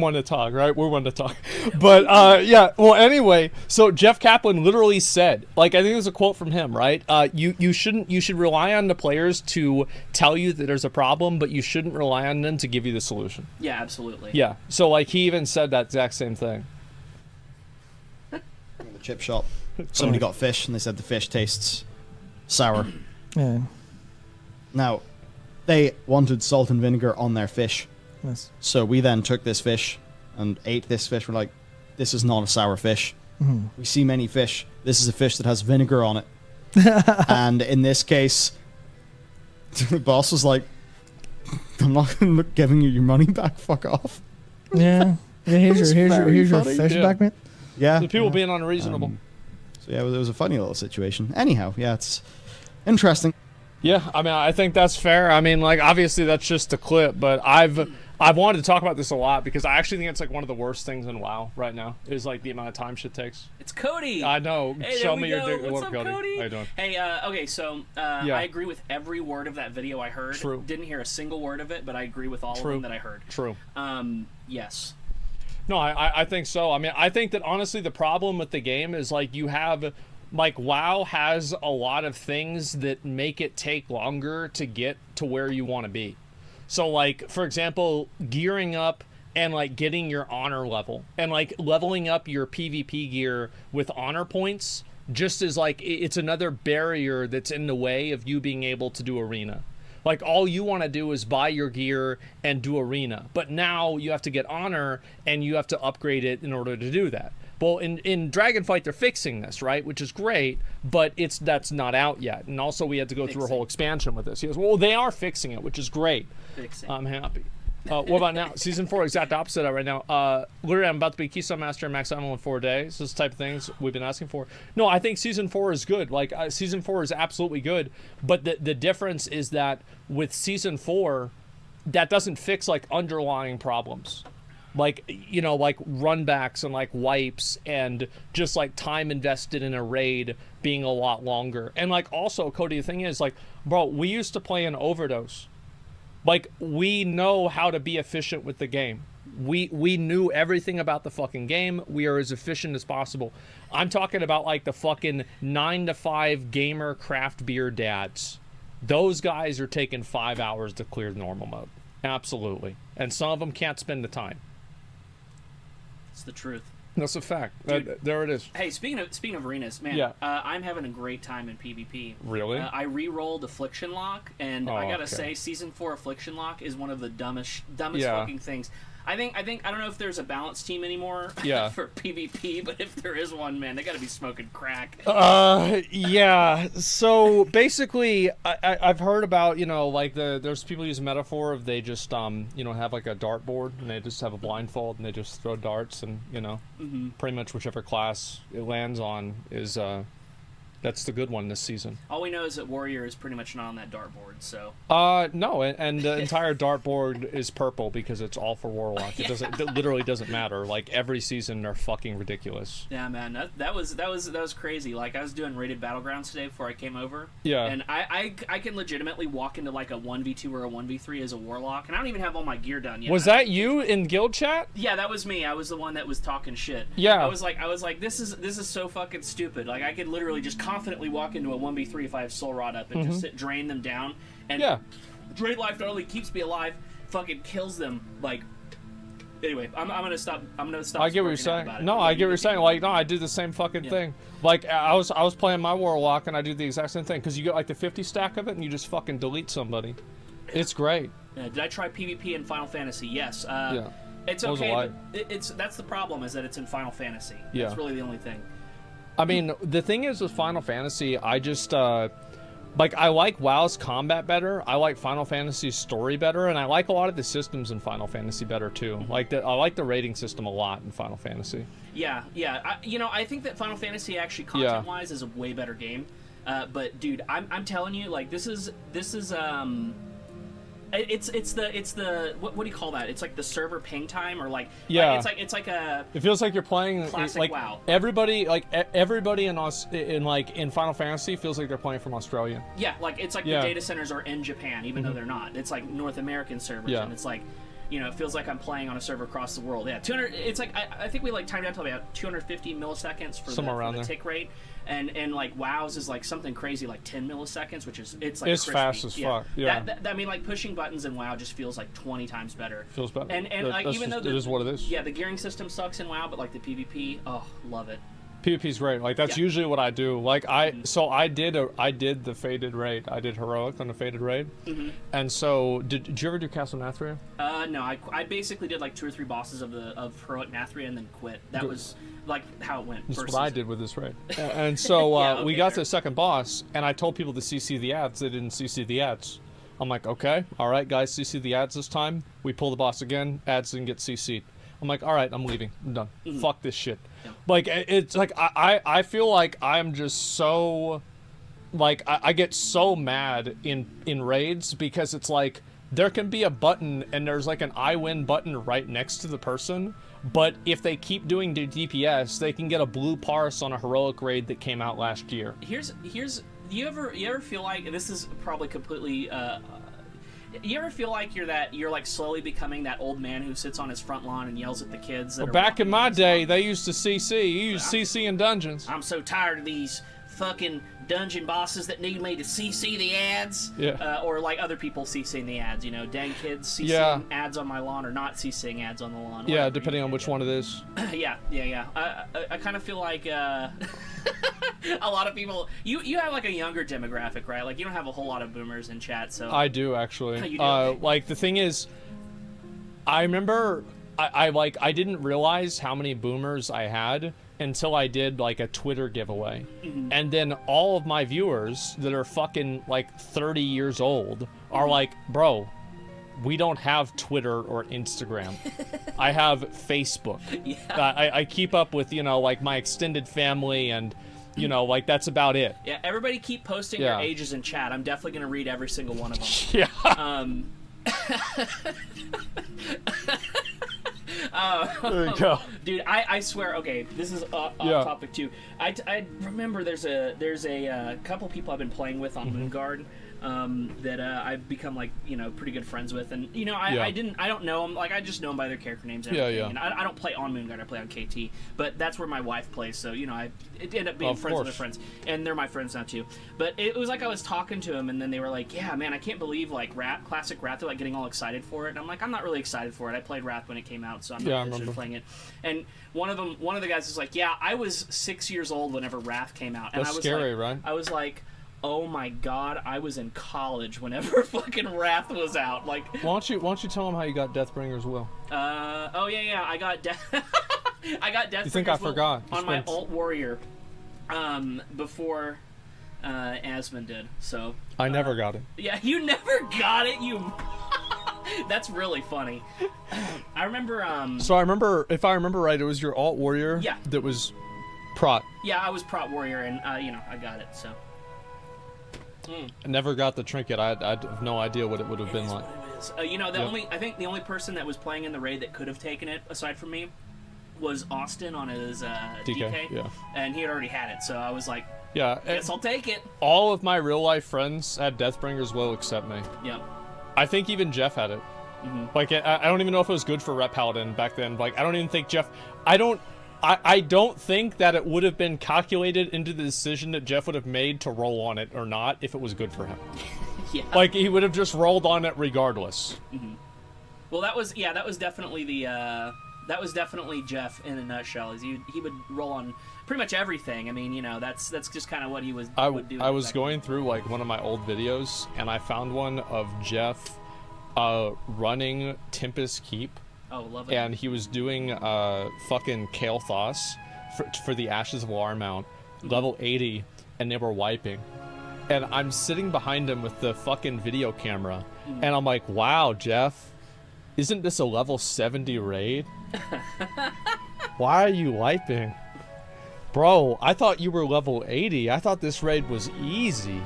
one to talk, right? We're one to talk. But yeah, well, anyway, so Jeff Kaplan literally said, like, I think it was a quote from him, right? You should rely on the players to tell you that there's a problem, but you shouldn't rely on them to give you the solution. Yeah, absolutely. Yeah, so like he even said that exact same thing. The chip shop, somebody got fish and they said the fish tastes sour. Yeah. Now, they wanted salt and vinegar on their fish. Yes. So we then took this fish and ate this fish. We're like, this is not a sour fish. Mm-hmm. We see many fish. This is a fish that has vinegar on it. And in this case, the boss was like, I'm not giving you your money back. Fuck off. Yeah. Yeah, here's your fish back, man. Yeah. The people being unreasonable. So yeah, it was a funny little situation. Anyhow, yeah, it's interesting. Yeah, I mean, I think that's fair. I mean, like, obviously that's just a clip, but I've wanted to talk about this a lot because I actually think it's like one of the worst things in WoW right now is like the amount of time shit takes. It's Cody. I know. Hey, Show me go. your What's up, Cody? How you doing? Hey, okay, so I agree with every word of that video I heard. True. Didn't hear a single word of it, but I agree with all of them that I heard. True. Yes. No, I think so. I mean, I think that honestly the problem with the game is like you have, like, WoW has a lot of things that make it take longer to get to where you want to be. So, like, for example, gearing up and, like, getting your honor level and, like, leveling up your PvP gear with honor points just is, like, it's another barrier that's in the way of you being able to do arena. Like, all you want to do is buy your gear and do arena. But now you have to get honor and you have to upgrade it in order to do that. Well, in Dragonflight, they're fixing this, right? Which is great, but that's not out yet. And also, we had to go through a whole expansion with this. He goes, well, they are fixing it, which is great. I'm happy. What about now? Season 4, exact opposite right now. Literally, I'm about to be Keystone Master and Max Ammo in 4 days. Those type of things we've been asking for. No, I think Season 4 is good. Like, Season 4 is absolutely good. But the difference is that with Season 4, that doesn't fix, like, underlying problems. Like, you know, like runbacks and like wipes and just like time invested in a raid being a lot longer. And like also, Cody, the thing is, like, bro, we used to play an overdose. Like, we know how to be efficient with the game. We knew everything about the fucking game. We are as efficient as possible. I'm talking about like the fucking 9 to 5 gamer craft beer dads. Those guys are taking 5 hours to clear normal mode. Absolutely. And some of them can't spend the time. It's the truth. That's a fact. Dude, there it is. Hey, speaking of arenas, man, yeah. I'm having a great time in PvP. Really? I re-rolled Affliction Lock, and I gotta say, Season 4 Affliction Lock is one of the dumbest fucking things. I don't know if there's a balance team anymore for PvP, but if there is one, man, they gotta be smoking crack. Yeah. So basically, I've heard about, you know, like there's people use a metaphor of they just you know, have like a dartboard and they just have a blindfold and they just throw darts and, you know, pretty much whichever class it lands on is That's the good one this season. All we know is that Warrior is pretty much not on that dartboard, so... No, and the entire dartboard is purple because it's all for Warlock. It literally doesn't matter. Like, every season they're fucking ridiculous. Yeah, man, that was crazy. Like, I was doing rated Battlegrounds today before I came over. Yeah. And I can legitimately walk into, like, a 1v2 or a 1v3 as a Warlock, and I don't even have all my gear done yet. Was that you in guild chat? Yeah, that was me. I was the one that was talking shit. Yeah. I was like, this is so fucking stupid. Like, I could literally just confidently walk into a 1v3 if I have Soul Rod up and just drain them down. And Drain Life not only keeps me alive, fucking kills them. Like, anyway, I'm gonna stop. I get what you're saying. No, I get what you're saying. Like, no, I do the same fucking thing. Like, I was playing my Warlock and I do the exact same thing because you get like the 50 stack of it and you just fucking delete somebody. It's great. Did I try PvP in Final Fantasy? Yes. Yeah. It's okay. But that's the problem, is that it's in Final Fantasy. Yeah. That's really the only thing. I mean, the thing is with Final Fantasy, I just, like, I like WoW's combat better, I like Final Fantasy's story better, and I like a lot of the systems in Final Fantasy better, too. Like, I like the rating system a lot in Final Fantasy. Yeah. I think that Final Fantasy, actually, content-wise, is a way better game. But, dude, I'm telling you, like, this is It's the what do you call that? It's like the server ping time, or like it's like a. It feels like you're playing classic like WoW. Everybody in Final Fantasy feels like they're playing from Australia. Yeah, like it's like the data centers are in Japan, even though they're not. It's like North American servers, and it's like, you know, it feels like I'm playing on a server across the world. Yeah, 200. It's like I think we like timed out to about 250 milliseconds for the tick rate, and like WoW's is like something crazy like 10 milliseconds, which is it's crispy. fast as fuck. Yeah, I mean, like pushing buttons in WoW just feels like 20 times better. Feels better. And like even though it is what it is. Yeah, the gearing system sucks in WoW, but like the PvP, oh, love it. PvP's great. Like that's usually what I do. Like I did the faded raid. I did heroic on the faded raid. And so did you ever do Castle Nathria? No, I basically did like 2 or 3 bosses of heroic Nathria and then quit. That was like how it went. That's what I did with this raid. And so we got to the second boss, and I told people to CC the ads. They didn't CC the ads. I'm like, okay, all right, guys, CC the ads this time. We pull the boss again. Ads didn't get CC'd. I'm like, all right, I'm leaving. I'm done. Fuck this shit. Yeah. Like, it's like, I feel like I'm just so, like, I get so mad in raids because it's like, there can be a button and there's like an I win button right next to the person, but if they keep doing their DPS, they can get a blue parse on a heroic raid that came out last year. Here's you ever feel like, this is probably completely, you ever feel like you're like slowly becoming that old man who sits on his front lawn and yells at the kids? That back in my day, they used to CC. You used CC in dungeons. I'm so tired of these fucking dungeon bosses that need me to CC the ads. Yeah. Or like other people CCing the ads. You know, dang kids CCing ads on my lawn, or not CCing ads on the lawn. Yeah, depending on which one it is. Yeah. I kind of feel like a lot of people. You have like a younger demographic, right? Like you don't have a whole lot of boomers in chat, so I do actually. You do? Like the thing is, I remember I didn't realize how many boomers I had until I did like a Twitter giveaway. And then all of my viewers that are fucking like 30 years old are like, bro, we don't have Twitter or Instagram. I have Facebook. Yeah. I keep up with, you know, like my extended family, and you know, like that's about it. Yeah, everybody keep posting your ages in chat. I'm definitely going to read every single one of them. Yeah. There you go. Dude, I swear, okay, this is off topic too. I remember there's a couple people I've been playing with on Moonguard that I've become like, you know, pretty good friends with, and you know, I don't know them, like I just know them by their character names and everything. And I don't play on Moonguard, I play on KT, but that's where my wife plays, so you know, it ended up being friends with their friends, and they're my friends now too. But it was like I was talking to them, and then they were like, yeah man, I can't believe like classic Wrath, they're like getting all excited for it, and I'm like, I'm not really excited for it. I played Wrath when it came out, so I'm not interested in playing it. And one of the guys is like, yeah, I was 6 years old whenever Wrath came out, and that's I was scary, like, right? I was like, oh my god, I was in college whenever fucking Wrath was out. Like, why don't you tell them how you got Deathbringer's Will? I got Deathbringer's You think I forgot? On my alt warrior, before Asmon did. So I never got it. Yeah, you never got it. You. That's really funny. I remember. So I remember, if I remember right, it was your alt warrior. Yeah. That was Prot. Yeah, I was Prot Warrior, and I got it. So. I never got the trinket. I have no idea what it would have been like. I think the only person that was playing in the raid that could have taken it, aside from me, was Austin on his DK. Yeah. And he had already had it, so I was like, yeah, guess I'll take it. All of my real life friends had Deathbringers will except me. Yeah. I think even Jeff had it. Mm-hmm. Like, I don't even know if it was good for Rep Paladin back then. Like, I don't even think Jeff... I don't think that it would have been calculated into the decision that Jeff would have made to roll on it or not if it was good for him. Yeah. Like, he would have just rolled on it regardless. Mm-hmm. Well, that was definitely that was definitely Jeff in a nutshell. Is he would roll on pretty much everything. I mean, that's just kind of what he would do. I was going through, like, one of my old videos, and I found one of Jeff running Tempest Keep. Oh, love it. And he was doing fucking Kael'thas for the Ashes of War mount, level 80, and they were wiping. And I'm sitting behind him with the fucking video camera, and I'm like, wow, Jeff, isn't this a level 70 raid? Why are you wiping? Bro, I thought you were level 80. I thought this raid was easy.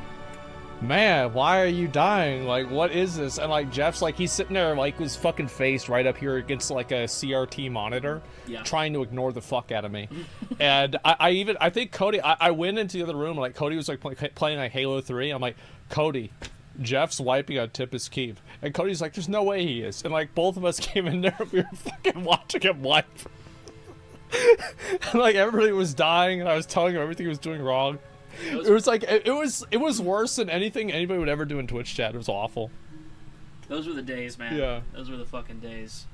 Man, why are you dying? Like, what is this? And, like, Jeff's, like, he's sitting there, like, with his fucking face right up here against, like, a CRT monitor, trying to ignore the fuck out of me. And I think Cody, I went into the other room, like, Cody was, like, playing, like, Halo 3. I'm like, Cody, Jeff's wiping on Tempest Keep. And Cody's like, there's no way he is. And, like, both of us came in there, and we were fucking watching him wipe. And, like, everybody was dying, and I was telling him everything he was doing wrong. It was like it was worse than anything anybody would ever do in Twitch chat. It was awful. Those were the days, man. Yeah. Those were the fucking days.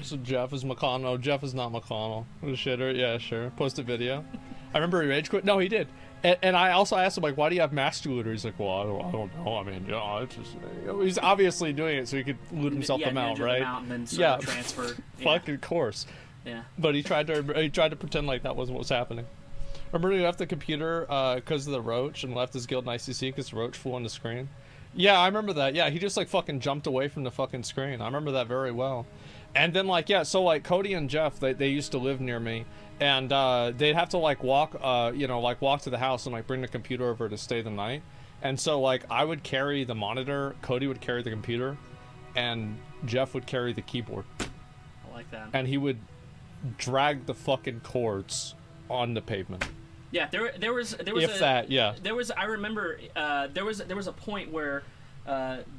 So Jeff is McConnell. Jeff is not McConnell. What a shitter. Yeah, sure. Post a video. I remember he rage quit. No, he did. And I also asked him, like, why do you have master looter? He's like, well, I don't know. I mean, it's just... he's obviously doing it so he could loot himself the mount, right? The mount and then transfer. Fucking course. Yeah. But he tried to pretend like that wasn't what was happening. Remember he left the computer because of the roach and left his guild in ICC because the roach flew on the screen? Yeah, I remember that. Yeah, he just, like, fucking jumped away from the fucking screen. I remember that very well. And then, like, yeah, so, like, Cody and Jeff, they used to live near me. And they'd have to, like, walk, walk to the house and, like, bring the computer over to stay the night. And so, like, I would carry the monitor, Cody would carry the computer, and Jeff would carry the keyboard. I like that. And he would drag the fucking cords on the pavement. Yeah, there was I remember there was a point where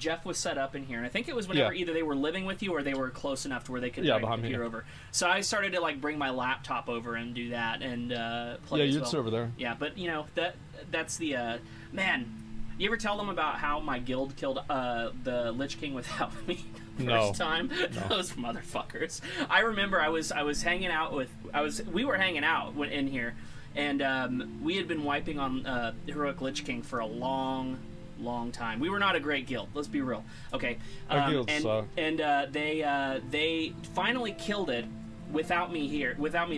Jeff was set up in here, and I think it was whenever either they were living with you or they were close enough to where they could bring the computer over. So I started to, like, bring my laptop over and do that and play. Yeah, you'd sit over there. Yeah, but that's the man. You ever tell them about how my guild killed the Lich King without me the first time? No. Those motherfuckers. I remember we were hanging out in here. And we had been wiping on Heroic Lich King for a long time. We were not a great guild. Let's be real. Okay. Our guild sucked. And they finally killed it without me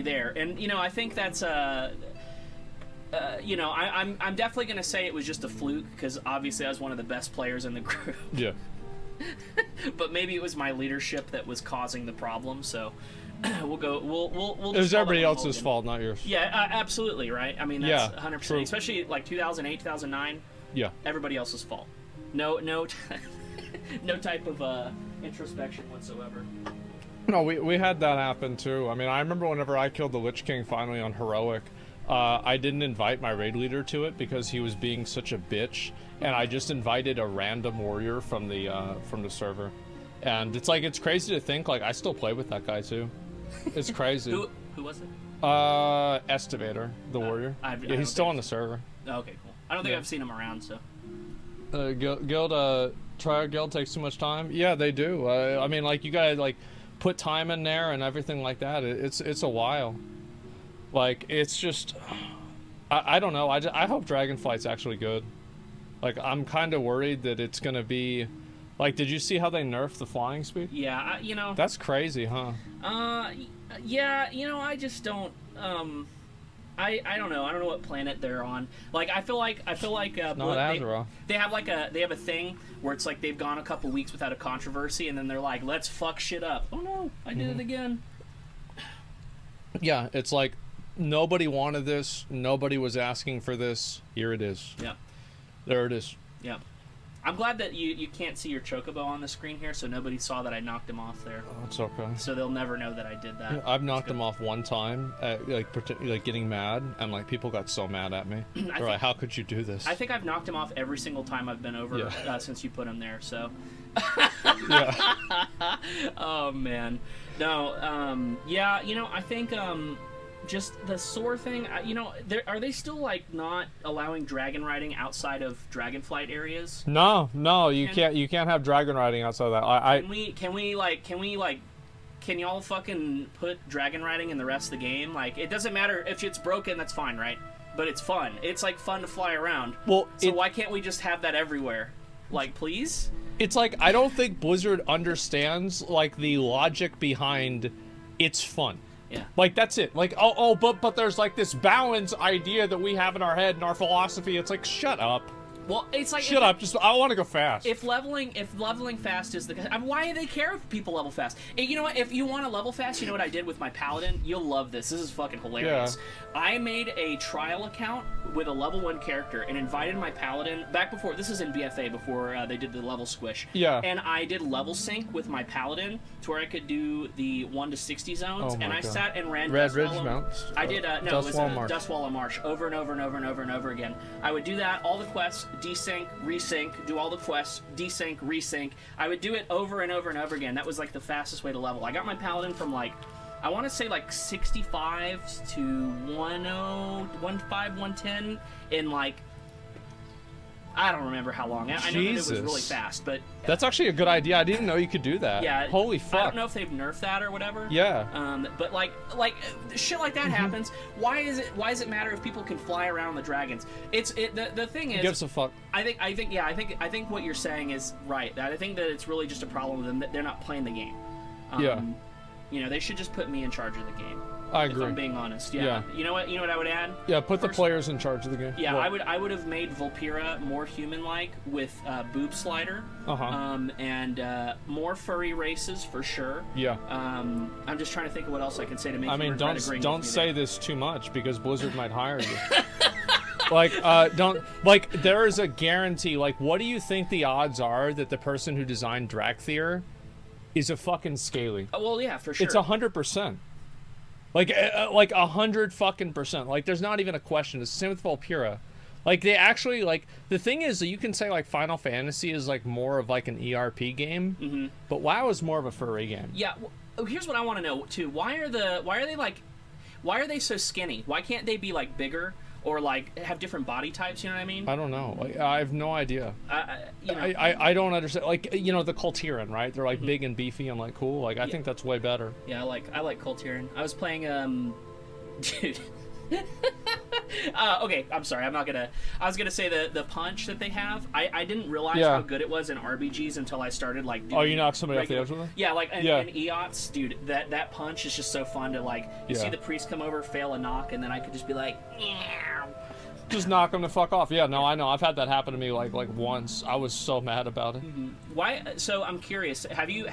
there. And I think that's I'm definitely gonna say it was just a fluke because obviously I was one of the best players in the group. Yeah. But maybe it was my leadership that was causing the problem. So. We'll go. We'll. It was everybody else's fault, not yours. Yeah, absolutely, right? I mean, that's 100%. True. Especially like 2008, 2009. Yeah. Everybody else's fault. No type of introspection whatsoever. No, we had that happen too. I mean, I remember whenever I killed the Lich King finally on Heroic, I didn't invite my raid leader to it because he was being such a bitch, and I just invited a random warrior from the server. And it's like, it's crazy to think, like, I still play with that guy too. It's crazy. Who was it? Estivator, the warrior. He's still on the server. Oh, okay, cool. I don't think I've seen him around, so. Triad Guild takes too much time. Yeah, they do. I mean, like, you gotta, like, put time in there and everything like that. It's a while. Like, it's just, I don't know. I hope Dragonflight's actually good. Like, I'm kind of worried that it's gonna be. Like, did you see how they nerfed the flying speed? Yeah, That's crazy, huh? Yeah, I just don't. I don't know. I don't know what planet they're on. Like, I feel like not Azeroth. They have a thing where it's like they've gone a couple weeks without a controversy, and then they're like, let's fuck shit up. Oh no, I did it again. Yeah, it's like Nobody wanted this. Nobody was asking for this. Here it is. Yeah. There it is. Yeah. I'm glad that you can't see your chocobo on the screen here, so nobody saw that I knocked him off there. Oh, it's okay. So they'll never know that I did that. Yeah, I've knocked him off one time, like getting mad, and like people got so mad at me. They're like, "How could you do this?" I think I've knocked him off every single time I've been over Yeah. Since you put him there. So. Yeah. Oh man, no. Yeah, I think just the soar thing. Are they still like not allowing dragon riding outside of Dragonflight areas? No, you can't. You can't have dragon riding outside of that. Can y'all fucking put dragon riding in the rest of the game? Like, it doesn't matter if it's broken. That's fine, right? But it's fun. It's like fun to fly around. Well, so why can't we just have that everywhere? Like, please? It's like, I don't think Blizzard understands like the logic behind it's fun. Yeah. Like, that's it. Like, but there's like this balance idea that we have in our head and our philosophy. It's like, shut up. Well, it's like shut up. Just I want to go fast. If leveling fast is the why do they care if people level fast? You know what? If you want to level fast, you know what I did with my paladin. You'll love this. This is fucking hilarious. Yeah. I made a trial account with a level 1 character and invited my paladin back before. This is in BFA before they did the level squish. Yeah. And I did level sync with my paladin to where I could do the 1 to 60 zones. Oh my and I God. sat and ran Red Ridge Dustwall. Mountains? I did no, it was Dustwall Dustwall Marsh over and over and over and over and over again. I would do that all the quests, desync, resync, do all the quests, desync, resync. I would do it over and over and over again. That was like the fastest way to level. I got my paladin from like, I want to say like 65 to 10, 110 in like, I don't remember how long. I know that it was really fast, but that's actually a good idea. I didn't know you could do that. Yeah. Holy fuck. I don't know if they've nerfed that or whatever. Yeah. But like shit like that happens. Why is it matter if people can fly around the dragons? The thing is, gives a fuck. I think what you're saying is right. I think that it's really just a problem with them that they're not playing the game. They should just put me in charge of the game. I agree. If I'm being honest. Yeah. You know what I would add? Yeah, put the players in charge of the game. Yeah, what? I would have made Vulpera more human-like with boob slider. And more furry races for sure. Yeah. I'm just trying to think of what else I can say to make. I mean, don't say there. This too much because Blizzard might hire you. There is a guarantee. Like, what do you think the odds are that the person who designed Dracthyr is a fucking scaly? Well, yeah, for sure. It's 100%. Like 100 fucking %. Like, there's not even a question. It's the same with Vulpera. Like, they actually, like, the thing is that you can say, like, Final Fantasy is, like, more of, like, an ERP game, but WoW is more of a furry game. Yeah, here's what I want to know, too. Why are they so skinny? Why can't they be, like, bigger? Or, like, have different body types, you know what I mean? I don't know. Like, I have no idea. I don't understand. Like, the Kultiran, right? They're, like, big and beefy and, like, cool. Like, I think that's way better. Yeah, I like Kultiran. I was playing, dude. Okay, I'm sorry. I was gonna say the punch that they have. I didn't realize how good it was in RBGs until I started like. Doing you knocked somebody off the edge with it? Yeah, like in EOTS, dude. That punch is just so fun to like. You see the priest come over, fail a knock, and then I could just be like, meow. Just knock him the fuck off. Yeah, no, I know. I've had that happen to me like once. I was so mad about it. Why? So I'm curious. Have you?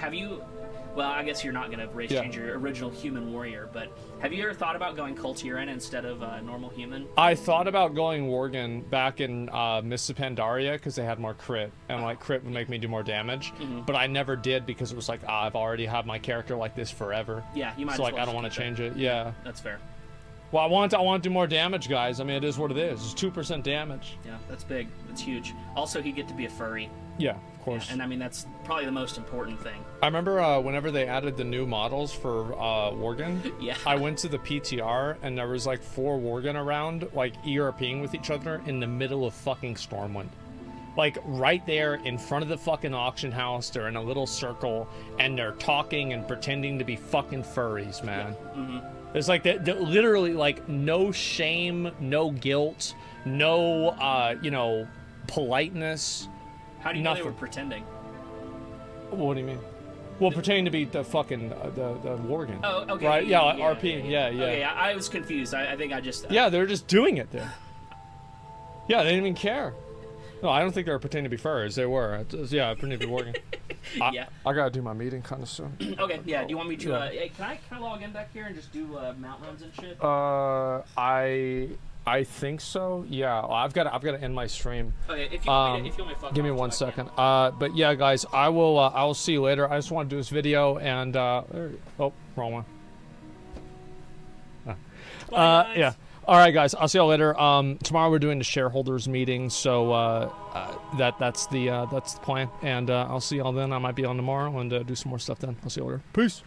Well, I guess you're not going to race change your original human warrior, but have you ever thought about going Kultiran instead of normal human? I thought about going Worgen back in Mists of Pandaria because they had more crit, and like crit would make me do more damage, but I never did because it was like, I've already had my character like this forever. Yeah, you might. So like, I don't want to change it. Yeah, that's fair. Well, I want to do more damage, guys. I mean, it is what it is. It's 2% damage. Yeah, that's big. That's huge. Also, he'd get to be a furry. Yeah, of course. Yeah, and I mean, that's probably the most important thing. I remember whenever they added the new models for Worgen, I went to the PTR, and there was like 4 Worgen around, like ERPing with each other in the middle of fucking Stormwind. Like, right there in front of the fucking auction house, they're in a little circle, and they're talking and pretending to be fucking furries, man. Yeah. It's like, literally, like, no shame, no guilt, no, politeness. How do you know they were pretending? What do you mean? Well, pretending to be the fucking, the Worgen. Oh, okay. Right? Yeah, RP, yeah. Okay, I was confused. I think I just... Yeah, they were just doing it there. Yeah, they didn't even care. No, I don't think they were pretending to be furs. They were. Yeah, pretending to be working. Yeah. I gotta do my meeting kind of soon. Okay, yeah. Do you want me to? Yeah. Hey, can I log in back here and just do mount runs and shit? I think so. Yeah, well, I've got to end my stream. Okay, if you want me to fuck Give me off, 1 I second. can. But yeah, guys, I will see you later. I just want to do this video and oh, wrong one. Bye, guys. Yeah. All right, guys. I'll see you later. Tomorrow we're doing the shareholders meeting, so that's the plan. And I'll see y'all then. I might be on tomorrow and do some more stuff then. I'll see you later. Peace.